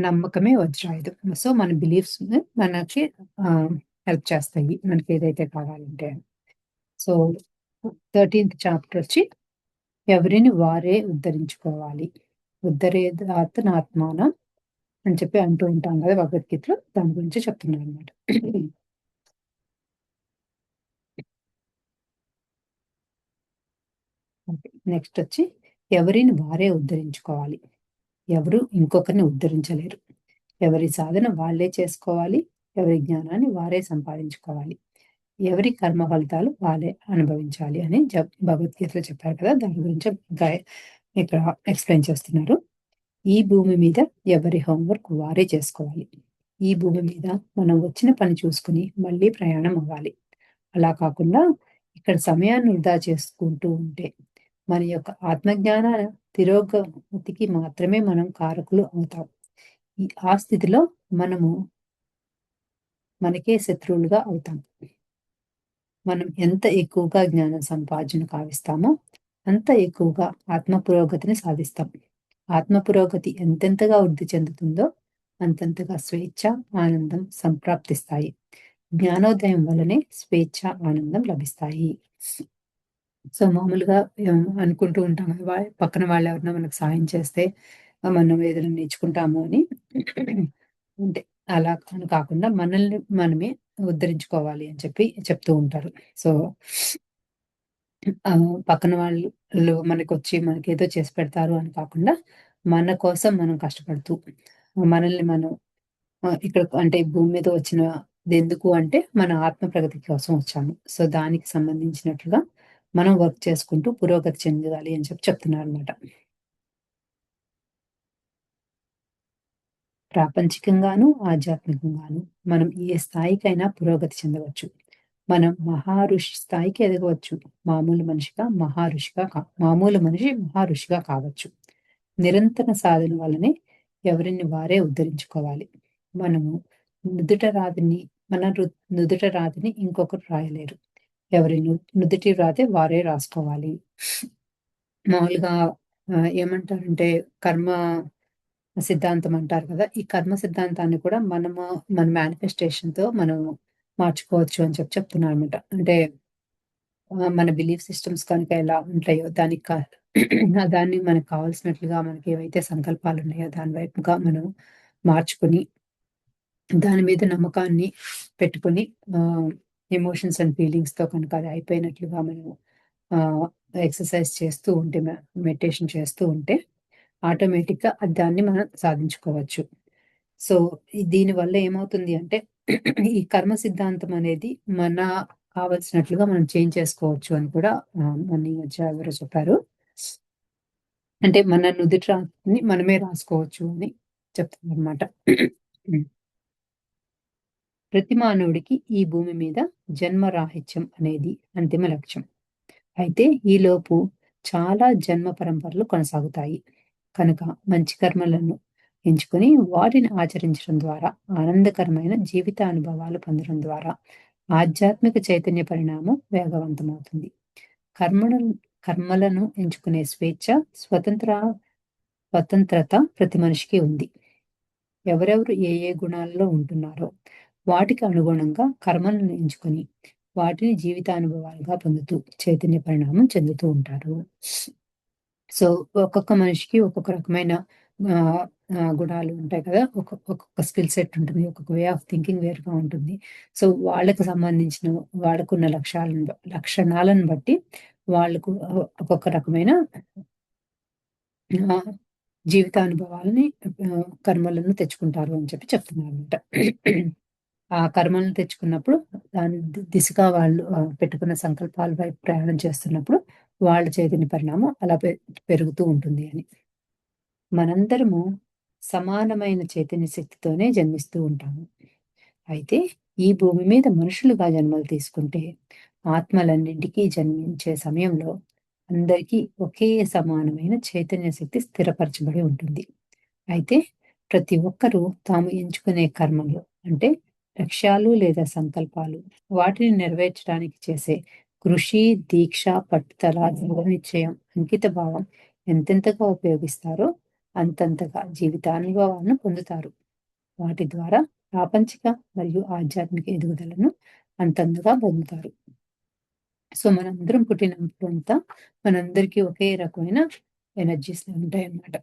నమ్మకమే వజ్రాయుధం. సో, మన బిలీఫ్స్‌ని మనకి హెల్ప్ చేస్తాయి. మనకేదైతే కావాలంటే అని. సో, 13థ్ చాప్టరొచ్చి ఎవరిని వారే ఉద్ధరించుకోవాలి. ఉద్ధరేదాత్మనాత్మానం అని చెప్పి అంటూ ఉంటాం గదా! భగవద్గీతలో. దాని గురించి చెప్తున్నారనమాట. ఓకే. నెక్స్టొచ్చి ఎవరిని వారే ఉద్ధరించుకోవాలి. ఎవరు ఇంకొకరిని ఉద్ధరించలేరు. ఎవరి సాధన వాళ్ళే చేసుకోవాలి. ఎవరి జ్ఞానాన్ని వారే సంపాదించుకోవాలి. ఎవరి కర్మ ఫలితాలు వాళ్ళే అనుభవించాలి అని భగవద్గీతలో చెప్పారు కదా! దాని గురించి ఇంకా ఇక్కడ ఎక్స్‌ప్లెయిన్ చేస్తున్నారు. ఈ భూమి మీద ఎవరి హోంవర్క్ వారే చేసుకోవాలి. ఈ భూమి మీద మనం వచ్చిన పని చూసుకొని మళ్ళీ ప్రయాణం అవ్వాలి. అలా కాకుండా ఇక్కడ సమయాన్ని వృధా చేసుకుంటూ ఉంటే మన యొక్క ఆత్మజ్ఞాన తిరోగతికి మాత్రమే మనం కారకులు అవుతాం. ఆ స్థితిలో మనము మనకే శత్రువులుగా అవుతాం. మనం ఎంత ఎక్కువగా జ్ఞానం సంపార్జన కావిస్తామో, అంత ఎక్కువగా ఆత్మ పురోగతిని సాధిస్తాం. ఆత్మ పురోగతి ఎంతెంతగా వృద్ధి చెందుతుందో, అంతంతగా స్వేచ్ఛ, ఆనందం సంప్రాప్తిస్తాయి. జ్ఞానోదయం వల్లనే స్వేచ్ఛ, ఆనందం లభిస్తాయి. సో, మామూలుగా అనుకుంటూ ఉంటాం కదా! పక్కన వాళ్ళెవరైనా మనకు సాయం చేస్తే మనం ఏదైనా నేర్చుకుంటాము అని. అంటే అలా అని కాకుండా మనల్ని మనమే ఉద్ధరించుకోవాలి అని చెప్పి చెప్తూ ఉంటారు. సో, పక్కన వాళ్ళు మనకొచ్చి మనకేదో చేసి పెడతారు అని కాకుండా, మన కోసం మనం కష్టపడుతూ, మనల్ని మనం ఇక్కడ అంటే భూమి మీద వచ్చినదెందుకు అంటే, మన ఆత్మ ప్రగతి కోసం వచ్చాము. సో, దానికి సంబంధించినట్లుగా మనం వర్క్ చేసుకుంటూ పురోగతి చెందాలి అని చెప్పి చెప్తున్నారనమాట. ప్రాపంచికంగాను, ఆధ్యాత్మికంగాను మనం ఏ స్థాయికైనా పురోగతి చెందవచ్చు. మనం మహా ఋషి స్థాయికి ఎదగవచ్చు. మామూలు మనిషి మహా ఋషిగా కావచ్చు. నిరంతర సాధన వల్లనే ఎవరిని వారే ఉద్ధరించుకోవాలి. మనము నుదుట రాతిని మన నుదుట రాతిని ఇంకొకరు రాయలేరు. ఎవరి నుదిటి రాతే వారే రాసుకోవాలి. మామూలుగా ఏమంటారంటే కర్మ సిద్ధాంతం అంటారు కదా! ఈ కర్మ సిద్ధాంతాన్ని కూడా మన మేనిఫెస్టేషన్‌తో మనం మార్చుకోవచ్చు అని చెప్తున్నారనమాట. అంటే మన బిలీఫ్ సిస్టమ్స్ కనుక ఎలా ఉంటాయో దాన్ని మనకు కావాల్సినట్లుగా మనకేవైతే సంకల్పాలున్నాయో దాని వైపుగా మనం మార్చుకొని, దాని మీద నమ్మకాన్ని పెట్టుకొని ఎమోషన్స్ అండ్ ఫీలింగ్స్‌తో కనుక అది అయిపోయినట్లుగా మనం ఆహ్, ఎక్సర్‌సైజ్ చేస్తూ ఉంటే మెడిటేషన్ చేస్తూ ఉంటే ఆటోమేటిక్‌గా దాన్ని మనం సాధించుకోవచ్చు. సో, దీనివల్ల ఏమవుతుంది అంటే, ఈ కర్మ సిద్ధాంతం అనేది మన కావాల్సినట్లుగా మనం చేంజ్ చేసుకోవచ్చు అని కూడా మొన్న ఈ మధ్య ఎవరో చెప్పారు. అంటే మన నుదిటి రాతని మనమే రాసుకోవచ్చు అని చెప్తున్నారనమాట. హ్మ్. ప్రతి మానవుడికి ఈ భూమి మీద జన్మరాహిత్యం అనేది అంతిమ లక్ష్యం. అయితే ఈలోపు చాలా జన్మ పరంపరలు కొనసాగుతాయి. కనుక మంచి కర్మలను ఎంచుకొని వాటిని ఆచరించడం ద్వారా ఆనందకరమైన జీవిత అనుభవాలు పొందడం ద్వారా ఆధ్యాత్మిక చైతన్య పరిణామం వేగవంతమవుతుంది. కర్మలను కర్మలను ఎంచుకునే స్వేచ్ఛ, స్వతంత్ర స్వతంత్రత ప్రతి మనిషికి ఉంది. ఎవరెవరు ఏ గుణాల్లో ఉంటున్నారో వాటికి అనుగుణంగా కర్మలను ఎంచుకొని వాటిని జీవితానుభవాలుగా పొందుతూ చైతన్య పరిణామం చెందుతూ ఉంటారు. సో, ఒక్కొక్క మనిషికి ఒక్కొక్క రకమైన ఆహ్, గుణాలు ఉంటాయి కదా! ఒక్కొక్క స్కిల్ సెట్ ఉంటుంది. ఒక్కొక్క వే ఆఫ్ థింకింగ్ వేరుగా ఉంటుంది. సో, వాళ్ళకి సంబంధించిన వాళ్ళకున్న లక్షణాలను బట్టి వాళ్ళకు ఒక్కొక్క రకమైన ఆహ్, జీవితానుభవాలని కర్మలను తెచ్చుకుంటారు అని చెప్పి చెప్తున్నారనమాట. ఆ కర్మలను తెచ్చుకున్నప్పుడు దాని దిశగా వాళ్ళు పెట్టుకున్న సంకల్పాల వైపు ప్రయాణం చేస్తున్నప్పుడు వాళ్ళ చైతన్య పరిణామం అలా పెరుగుతూ ఉంటుంది అని. మనందరము సమానమైన చైతన్య శక్తితోనే జన్మిస్తూ ఉంటాము. అయితే ఈ భూమి మీద మనుషులుగా జన్మలు తీసుకుంటే ఆత్మలన్నింటికీ జన్మించే సమయంలో అందరికీ ఒకే సమానమైన చైతన్య శక్తి స్థిరపరచబడి ఉంటుంది. అయితే ప్రతి ఒక్కరూ తాము ఎంచుకునే కర్మలు అంటే లక్ష్యాలు లేదా సంకల్పాలు వాటిని నెరవేర్చడానికి చేసే కృషి, దీక్ష, పట్టుదల, దృఢ నిశ్చయం, అంకిత భావం ఎంతెంతగా ఉపయోగిస్తారో అంతంతగా జీవితానుభవాలను పొందుతారు. వాటి ద్వారా ప్రాపంచిక మరియు ఆధ్యాత్మిక ఎదుగుదలను అంతంతగా పొందుతారు. సో మనందరం పుట్టినప్పుడంతా మనందరికీ ఒకే రకమైన ఎనర్జీస్ ఉంటాయన్నమాట.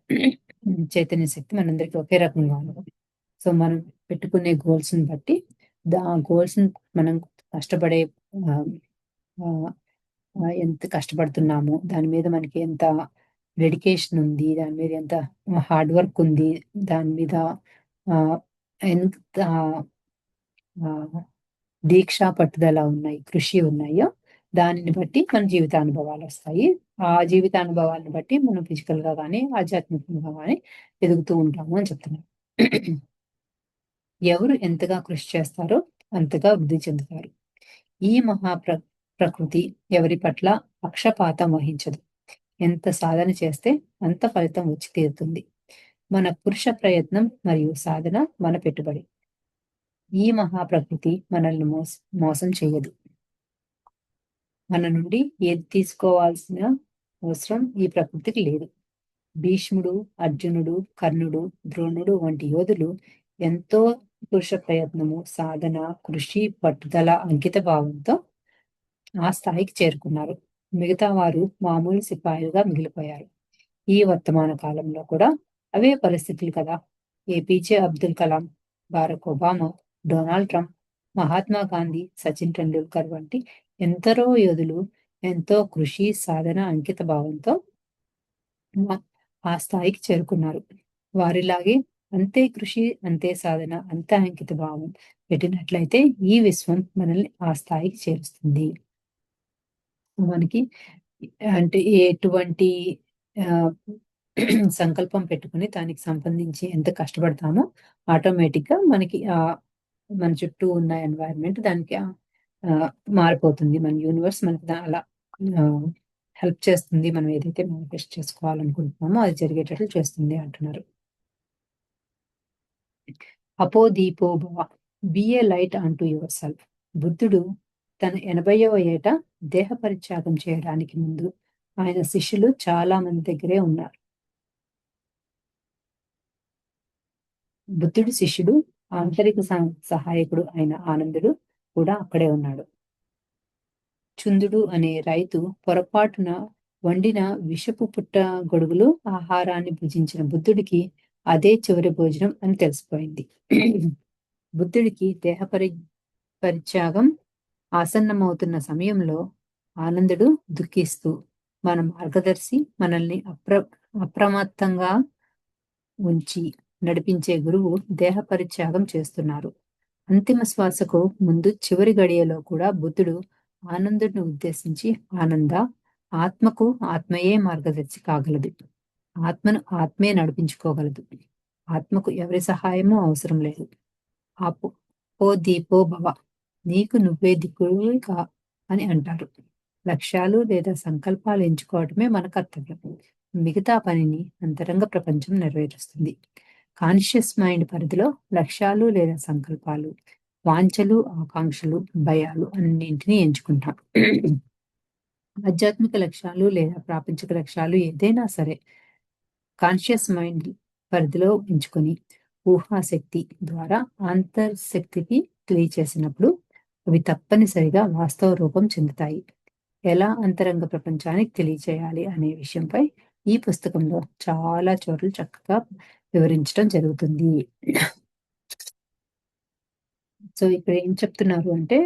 చైతన్య శక్తి మనందరికీ ఒకే రకంగా ఉంటుంది. సో మనం పెట్టుకునే గోల్స్ని బట్టి గోల్స్ని మనం కష్టపడే ఎంత కష్టపడుతున్నాము, దాని మీద మనకి ఎంత డెడికేషన్ ఉంది, దాని మీద ఎంత హార్డ్ వర్క్ ఉంది, దాని మీద ఎంత దీక్ష పట్టుదల ఉన్నాయి, కృషి ఉన్నాయో దానిని బట్టి మన జీవితానుభవాలు వస్తాయి. ఆ జీవితానుభవాలను బట్టి మనం ఫిజికల్ గా కానీ ఆధ్యాత్మికంగా కానీ ఎదుగుతూ ఉంటాము అని చెప్తున్నారు. ఎవరు ఎంతగా కృషి చేస్తారో అంతగా వృద్ధి చెందుతారు. ఈ ప్రకృతి ఎవరి పట్ల పక్షపాతం వహించదు. ఎంత సాధన చేస్తే అంత ఫలితం వచ్చి తీరుతుంది. మన పురుష ప్రయత్నం మరియు సాధన మన పెట్టుబడి. ఈ మహాప్రకృతి మనల్ని మోసం చేయదు. మన నుండి ఏది తీసుకోవాల్సిన అవసరం ఈ ప్రకృతికి లేదు. భీష్ముడు, అర్జునుడు, కర్ణుడు, ద్రోణుడు వంటి యోధులు ఎంతో పురుష ప్రయత్నము, సాధన, కృషి, పట్టుదల, అంకిత భావంతో ఆ స్థాయికి చేరుకున్నారు. మిగతా వారు మామూలు సిపాయిలుగా మిగిలిపోయారు. ఈ వర్తమాన కాలంలో కూడా అవే పరిస్థితులు కదా. APJ Abdul Kalam, Barack Obama, Donald Trump, Mahatma Gandhi, Sachin Tendulkar వంటి ఎందరో యోధులు ఎంతో కృషి, సాధన, అంకిత భావంతో ఆ స్థాయికి చేరుకున్నారు. వారిలాగే అంతే కృషి, అంతే సాధన, అంతే అంకిత భావం పెట్టినట్లయితే ఈ విశ్వం మనల్ని ఆ స్థాయికి చేరుస్తుంది. మనకి అంటే ఎటువంటి సంకల్పం పెట్టుకుని దానికి సంబంధించి ఎంత కష్టపడతామో ఆటోమేటిక్ గా మనకి మన చుట్టూ ఉన్న ఎన్వైరన్మెంట్ దానికి మారిపోతుంది. మన యూనివర్స్ మనకి అలా హెల్ప్ చేస్తుంది. మనం ఏదైతే మేనిఫెస్ట్ చేసుకోవాలనుకుంటున్నామో అది జరిగేటట్లు చేస్తుంది అంటున్నారు. అపో దీపో భవ, బి ఏ లైట్ అంటూ యువర్ సెల్ఫ్. బుద్ధుడు తన 80వ ఏట దేహ పరిత్యాగం చేయడానికి ముందు ఆయన శిష్యులు చాలా మంది దగ్గరే ఉన్నారు. బుద్ధుడి శిష్యుడు ఆంతరిక సహాయకుడు అయిన ఆనందుడు కూడా అక్కడే ఉన్నాడు. చుందుడు అనే రైతు పొరపాటున వండిన విషపు పుట్ట గొడుగులు ఆహారాన్ని భుజించిన బుద్ధుడికి అదే చివరి భోజనం అని తెలిసిపోయింది. బుద్ధుడికి దేహ పరిత్యాగం ఆసన్నమవుతున్న సమయంలో ఆనందుడు దుఃఖిస్తూ మన మార్గదర్శి మనల్ని అప్రమత్తంగా ఉంచి నడిపించే గురువు దేహ పరిత్యాగం చేస్తున్నారు. అంతిమ శ్వాసకు ముందు చివరి గడియలో కూడా బుద్ధుడు ఆనందుడిని ఉద్దేశించి, ఆనంద, ఆత్మకు ఆత్మయే మార్గదర్శి కాగలదు. ఆత్మను ఆత్మే నడిపించుకోగలదు. ఆత్మకు ఎవరి సహాయమూ అవసరం లేదు. ఓ దీపో భవ, నీకు నువ్వే దిక్కువే కా అని అంటారు. లక్ష్యాలు లేదా సంకల్పాలు ఎంచుకోవటమే మన కర్తవ్యం. మిగతా పనిని అంతరంగ ప్రపంచం నెరవేరుస్తుంది. కాన్షియస్ మైండ్ పరిధిలో లక్ష్యాలు లేదా సంకల్పాలు, వాంఛలు, ఆకాంక్షలు, భయాలు అన్నింటినీ ఎంచుకుంటాం. ఆధ్యాత్మిక లక్ష్యాలు లేదా ప్రాపంచిక లక్ష్యాలు ఏదైనా సరే కాన్షియస్ మైండ్ పరిధిలో ఎంచుకొని ఊహాశక్తి ద్వారా అంతర్శక్తికి తెలియచేసినప్పుడు అవి తప్పనిసరిగా వాస్తవ రూపం చెందుతాయి. ఎలా అంతరంగ ప్రపంచానికి తెలియచేయాలి అనే విషయంపై ఈ పుస్తకంలో చాలా చోట్ల చక్కగా వివరించడం జరుగుతుంది. సో ఇక్కడ ఏం చెప్తున్నారు అంటే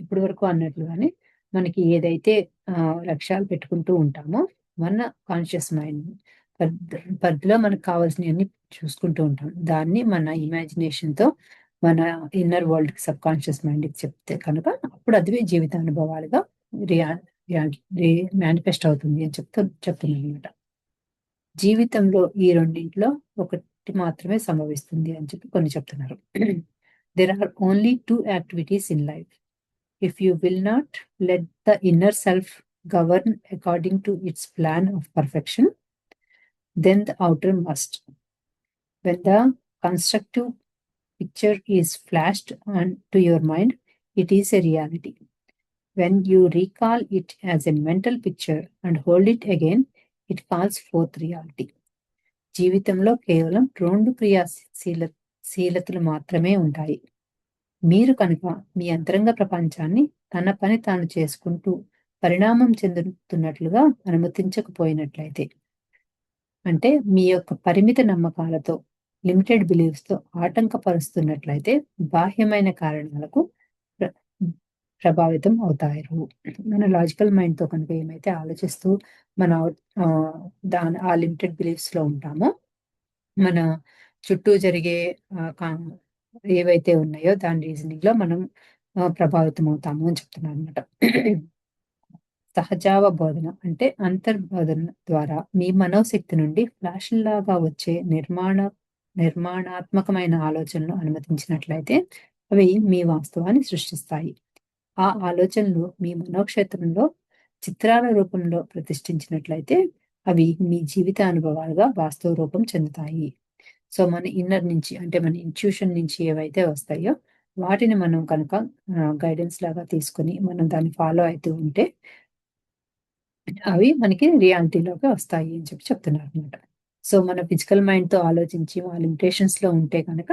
ఇప్పటి వరకు అన్నట్లుగానే మనకి ఏదైతే లక్ష్యాలు పెట్టుకుంటూ ఉంటామో మన కాన్షియస్ మైండ్ పరిధిలో మనకు కావాల్సినవన్నీ చూసుకుంటూ ఉంటాం. దాన్ని మన ఇమాజినేషన్ తో మన ఇన్నర్ వరల్డ్ కి, సబ్ కాన్షియస్ మైండ్ కి చెప్తే కనుక అప్పుడు అదివే జీవితానుభవాలుగా మేనిఫెస్ట్ అవుతుంది అని చెప్తున్నాను అనమాట. జీవితంలో ఈ రెండింటిలో ఒకటి మాత్రమే సంభవిస్తుంది అని చెప్పి కొన్ని చెప్తున్నారు. There are only two activities in life. If you will not let the inner self govern according to its plan of perfection, then the outer must. When the constructive picture is flashed onto your mind, it is a reality. When you recall it as a mental picture and hold it again, it calls forth reality. జీవితంలో కేవలం 2 శీలతలు మాత్రమే ఉంటాయి. మీరు కనుక మీ అంతరంగ ప్రపంచాన్ని తన పని తాను చేసుకుంటూ పరిణామం చెందుతున్నట్లుగా అనుమతించకపోయినట్లయితే, అంటే మీ యొక్క పరిమిత నమ్మకాలతో, లిమిటెడ్ బిలీఫ్స్‌తో ఆటంకపరుస్తున్నట్లయితే బాహ్యమైన కారణాలకు ప్ర ప్రభావితం అవుతారు. మన లాజికల్ మైండ్‌తో కనుక ఏమైతే ఆలోచిస్తూ మన ఆహ్, ఆ లిమిటెడ్ బిలీఫ్స్‌లో ఉంటామో, మన చుట్టూ జరిగే కా ఏవైతే ఉన్నాయో దాని రీజనింగ్‌లో మనం ప్రభావితం అవుతాము అని చెప్తున్నానన్నమాట. సహజావబోధన అంటే అంతర్బోధన ద్వారా మీ మనోశక్తి నుండి ఫ్లాష్‌ల్లాగా వచ్చే నిర్మాణాత్మకమైన ఆలోచనలు అనుమతించినట్లయితే అవి మీ వాస్తవాన్ని సృష్టిస్తాయి. ఆ ఆలోచనలు మీ మనోక్షేత్రంలో చిత్రాల రూపంలో ప్రతిష్ఠించినట్లయితే అవి మీ జీవిత అనుభవాలుగా వాస్తవ రూపం చెందుతాయి. సో, మన ఇన్నర్ నుంచి అంటే మన ఇంట్యూషన్ నుంచి ఏవైతే వస్తాయో వాటిని మనం కనుక గైడెన్స్ లాగా తీసుకొని మనం దాన్ని ఫాలో అయితూ ఉంటే అవి మనకి రియాలిటీలోకి వస్తాయి అని చెప్తున్నారనమాట. సో, మన ఫిజికల్ మైండ్‌తో ఆలోచించి ఆ లిమిటేషన్స్‌లో ఉంటే గనక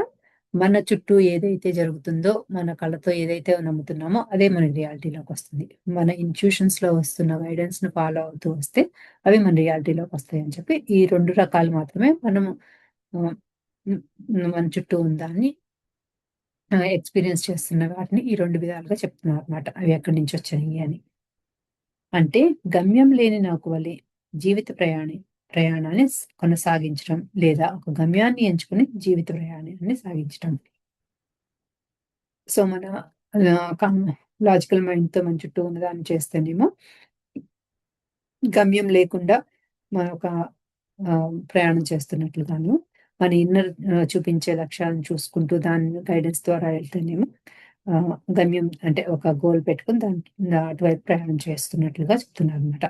మన చుట్టూ ఏదైతే జరుగుతుందో, మన కళ్ళతో ఏదైతే నమ్ముతున్నామో అదే మన రియాలిటీలోకొస్తుంది. మన ఇన్‌ట్యూషన్స్‌లో వస్తున్న గైడెన్స్‌ని ఫాలో అవుతూ వస్తే అవి మన రియాలిటీలోకొస్తాయని చెప్పి ఈ 2 రకాలు మాత్రమే మనము ఆహ్, హ్మ్. మన చుట్టూ ఉందాన్ని ఎక్స్‌పీరియన్స్ చేస్తున్న వాటిని ఈ 2 విధాలుగా చెప్తున్నారనమాట. అవి ఎక్కడి నుంచొచ్చినియి అని. అంటే గమ్యం లేని నాకు వలె జీవిత ప్రయాణాన్ని కొనసాగించడం లేదా ఒక గమ్యాన్ని ఎంచుకొని జీవిత ప్రయాణాన్ని సాగించటం. సో, మన ఆహ్, కం లాజికల్ మైండ్‌తో మన చుట్టూ ఉన్నదాన్ని చేస్తేనేమో గమ్యం లేకుండా మనొక ప్రయాణం చేస్తున్నట్లుగాను, మన ఇన్నర్ చూపించే లక్ష్యాలను చూసుకుంటూ దాని గైడెన్స్ ద్వారా వెళ్తేనేమో గమ్యం అంటే ఒక గోల్ పెట్టుకొని అటువైపు ప్రయాణం చేస్తున్నట్లుగా చెప్తున్నారనమాట.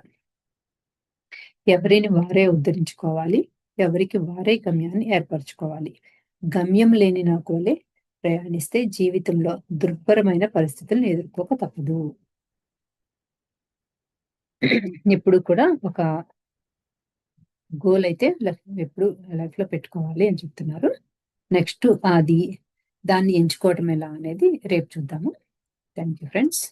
ఎవరిని వారే ఉద్ధరించుకోవాలి. ఎవరికి వారే గమ్యాన్ని ఏర్పరచుకోవాలి. గమ్యం లేని నాకు వలె ప్రయాణిస్తే జీవితంలో దుర్భరమైన పరిస్థితులను ఎదుర్కోక తప్పదు. ఎప్పుడు కూడా ఒక గోల్ అయితే ఎప్పుడు లైఫ్‌లో పెట్టుకోవాలి అని చెప్తున్నారు. నెక్స్ట్ దాన్ని ఎంచుకోవటం ఎలా అనేది రేపు చూద్దాము. Thank you friends.